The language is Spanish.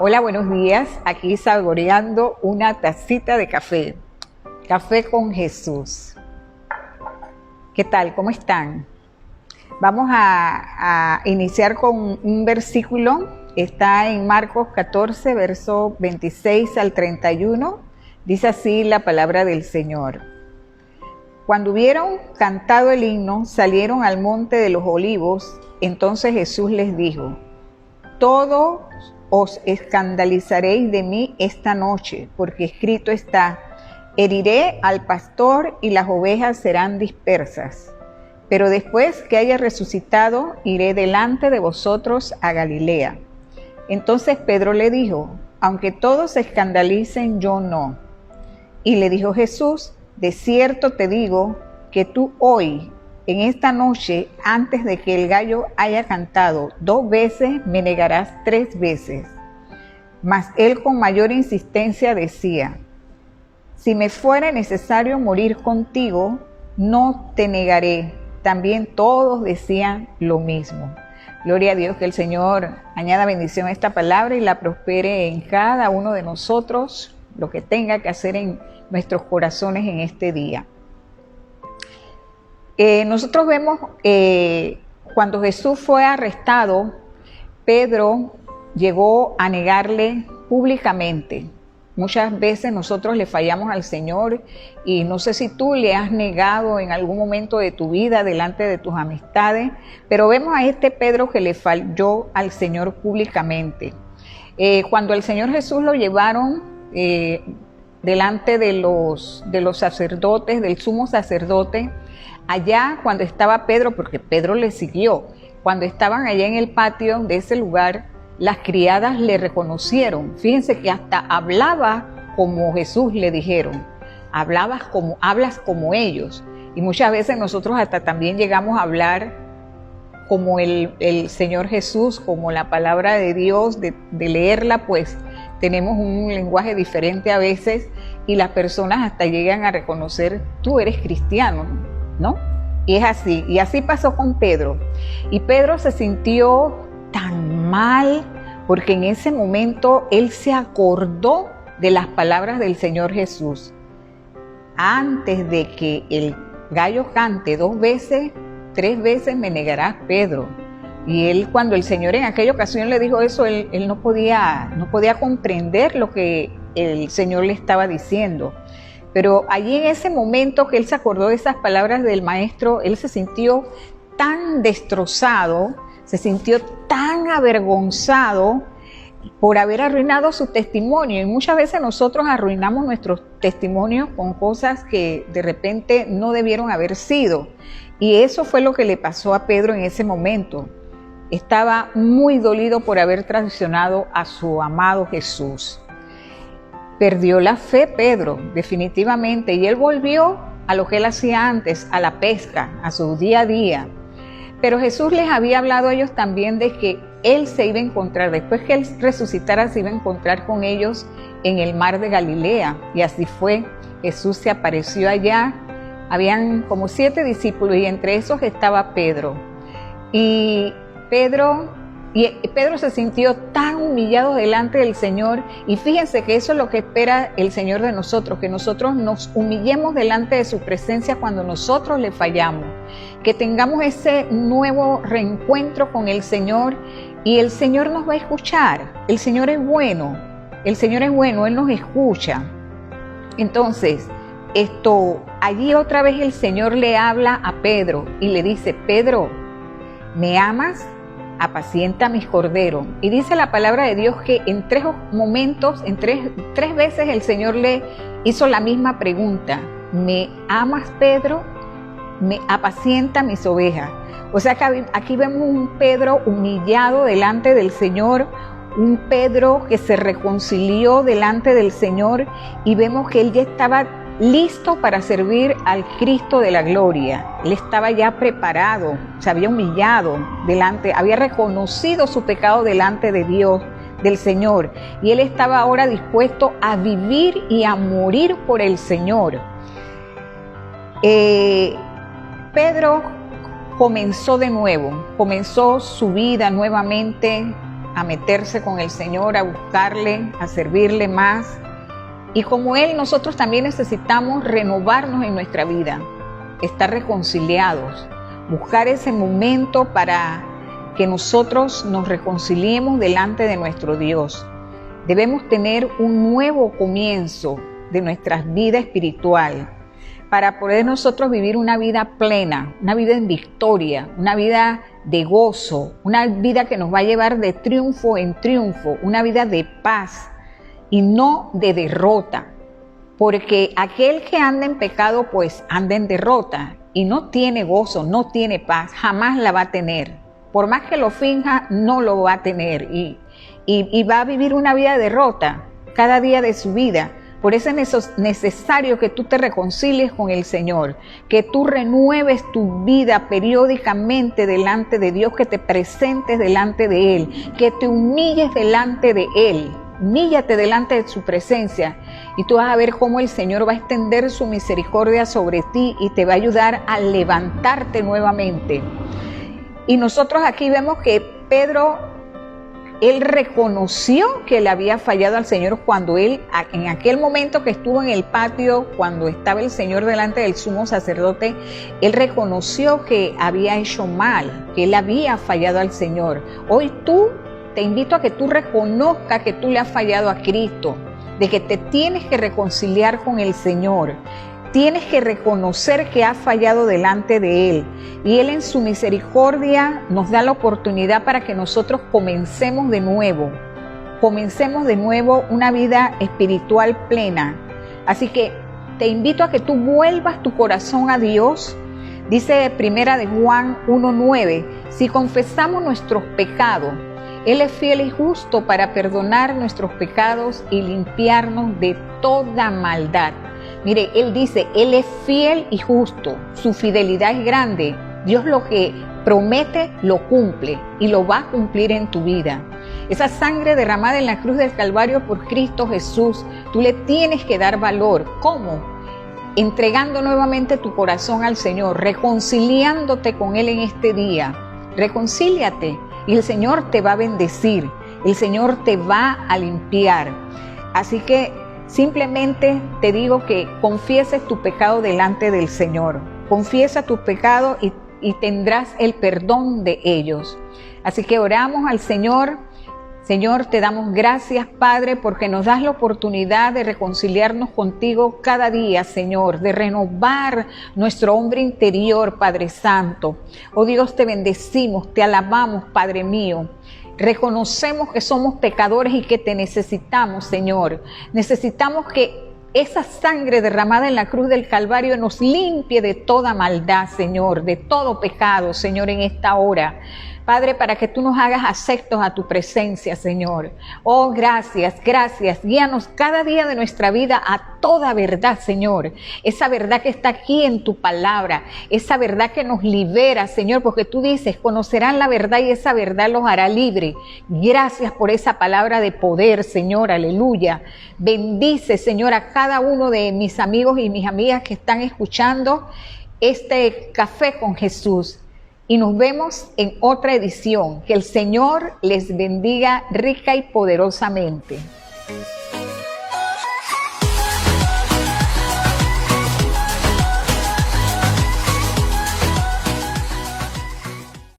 Hola, buenos días. Aquí saboreando una tacita de café. Café con Jesús. ¿Qué tal? ¿Cómo están? Vamos a iniciar con un versículo. Está en Marcos 14, verso 26 al 31. Dice así la palabra del Señor. Cuando hubieron cantado el himno, salieron al monte de los olivos. Entonces Jesús les dijo: todos os escandalizaréis de mí esta noche, porque escrito está: heriré al pastor y las ovejas serán dispersas. Pero después que haya resucitado, iré delante de vosotros a Galilea. Entonces Pedro le dijo: aunque todos se escandalicen, yo no. Y le dijo Jesús: de cierto te digo que tú hoy, en esta noche, antes de que el gallo haya cantado 2 veces, me negarás 3 veces. Mas él con mayor insistencia decía: si me fuera necesario morir contigo, no te negaré. También todos decían lo mismo. Gloria a Dios, que el Señor añada bendición a esta palabra y la prospere en cada uno de nosotros, lo que tenga que hacer en nuestros corazones en este día. Nosotros vemos cuando Jesús fue arrestado, Pedro llegó a negarle públicamente. Muchas veces nosotros le fallamos al Señor y no sé si tú le has negado en algún momento de tu vida delante de tus amistades, pero vemos a este Pedro que le falló al Señor públicamente. Cuando el Señor Jesús lo llevaron delante de los sacerdotes, del sumo sacerdote, allá cuando estaba Pedro, porque Pedro le siguió, cuando estaban allá en el patio de ese lugar, las criadas le reconocieron. Fíjense que hasta hablaba como Jesús, le dijeron, hablas como ellos. Y muchas veces nosotros hasta también llegamos a hablar como el Señor Jesús, como la palabra de Dios, de leerla, pues tenemos un lenguaje diferente a veces y las personas hasta llegan a reconocer: tú eres cristiano, ¿no? Y es así, y así pasó con Pedro. Y Pedro se sintió tan mal porque en ese momento él se acordó de las palabras del Señor Jesús. Antes de que el gallo cante 2 veces, 3 veces me negarás, Pedro. Y él, cuando el Señor en aquella ocasión le dijo eso, él no podía comprender lo que el Señor le estaba diciendo. Pero allí en ese momento que él se acordó de esas palabras del Maestro, él se sintió tan destrozado, se sintió tan avergonzado por haber arruinado su testimonio. Y muchas veces nosotros arruinamos nuestros testimonios con cosas que de repente no debieron haber sido. Y eso fue lo que le pasó a Pedro en ese momento. Estaba muy dolido por haber traicionado a su amado Jesús. Perdió la fe Pedro, definitivamente, y él volvió a lo que él hacía antes, a la pesca, a su día a día. Pero Jesús les había hablado a ellos también de que él se iba a encontrar, después que él resucitara, se iba a encontrar con ellos en el mar de Galilea. Y así fue. Jesús se apareció allá. Habían como 7 discípulos y entre esos estaba Pedro. Y Pedro se sintió tan humillado delante del Señor. Y fíjense que eso es lo que espera el Señor de nosotros, que nosotros nos humillemos delante de su presencia cuando nosotros le fallamos, que tengamos ese nuevo reencuentro con el Señor y el Señor nos va a escuchar. El Señor es bueno, Él nos escucha. Entonces, allí otra vez el Señor le habla a Pedro y le dice: Pedro, ¿me amas? Apacienta mis corderos. Y dice la palabra de Dios que en 3 momentos, tres veces el Señor le hizo la misma pregunta: ¿me amas, Pedro? ¿Me apacienta mis ovejas? O sea que aquí vemos un Pedro humillado delante del Señor, un Pedro que se reconcilió delante del Señor, y vemos que él ya estaba listo para servir al Cristo de la gloria. Él estaba ya preparado, se había humillado delante, había reconocido su pecado delante de Dios, del Señor, y él estaba ahora dispuesto a vivir y a morir por el Señor. Pedro comenzó de nuevo, comenzó su vida nuevamente a meterse con el Señor, a buscarle, a servirle más. Y como Él, nosotros también necesitamos renovarnos en nuestra vida, estar reconciliados, buscar ese momento para que nosotros nos reconciliemos delante de nuestro Dios. Debemos tener un nuevo comienzo de nuestra vida espiritual para poder nosotros vivir una vida plena, una vida en victoria, una vida de gozo, una vida que nos va a llevar de triunfo en triunfo, una vida de paz y no de derrota. Porque aquel que anda en pecado, pues anda en derrota y no tiene gozo, no tiene paz, jamás la va a tener. Por más que lo finja, no lo va a tener y va a vivir una vida de derrota cada día de su vida. Por eso es necesario que tú te reconcilies con el Señor, que tú renueves tu vida periódicamente delante de Dios, que te presentes delante de Él, que te humilles delante de Él. Humíllate delante de su presencia y tú vas a ver cómo el Señor va a extender su misericordia sobre ti y te va a ayudar a levantarte nuevamente. Y nosotros aquí vemos que Pedro, él reconoció que le había fallado al Señor cuando él, en aquel momento que estuvo en el patio, cuando estaba el Señor delante del sumo sacerdote, él reconoció que había hecho mal, que él había fallado al Señor. Hoy te invito a que tú reconozcas que tú le has fallado a Cristo, de que te tienes que reconciliar con el Señor. Tienes que reconocer que has fallado delante de Él. Y Él en su misericordia nos da la oportunidad para que nosotros comencemos de nuevo. Comencemos de nuevo una vida espiritual plena. Así que te invito a que tú vuelvas tu corazón a Dios. Dice Primera de Juan 1:9, si confesamos nuestros pecados, Él es fiel y justo para perdonar nuestros pecados y limpiarnos de toda maldad. Mire, Él dice, Él es fiel y justo, su fidelidad es grande. Dios lo que promete, lo cumple y lo va a cumplir en tu vida. Esa sangre derramada en la cruz del Calvario por Cristo Jesús, tú le tienes que dar valor. ¿Cómo? Entregando nuevamente tu corazón al Señor, reconciliándote con Él en este día. Reconcíliate y el Señor te va a bendecir, el Señor te va a limpiar. Así que simplemente te digo que confieses tu pecado delante del Señor. Confiesa tus pecados y tendrás el perdón de ellos. Así que oramos al Señor. Señor, te damos gracias, Padre, porque nos das la oportunidad de reconciliarnos contigo cada día, Señor, de renovar nuestro hombre interior, Padre Santo. Oh Dios, te bendecimos, te alabamos, Padre mío. Reconocemos que somos pecadores y que te necesitamos, Señor. Necesitamos que esa sangre derramada en la cruz del Calvario nos limpie de toda maldad, Señor, de todo pecado, Señor, en esta hora. Padre, para que tú nos hagas aceptos a tu presencia, Señor. Oh, gracias, gracias. Guíanos cada día de nuestra vida a toda verdad, Señor. Esa verdad que está aquí en tu palabra, esa verdad que nos libera, Señor, porque tú dices, conocerán la verdad y esa verdad los hará libre. Gracias por esa palabra de poder, Señor, aleluya. Bendice, Señor, a cada uno de mis amigos y mis amigas que están escuchando este Café con Jesús. Y nos vemos en otra edición. Que el Señor les bendiga rica y poderosamente.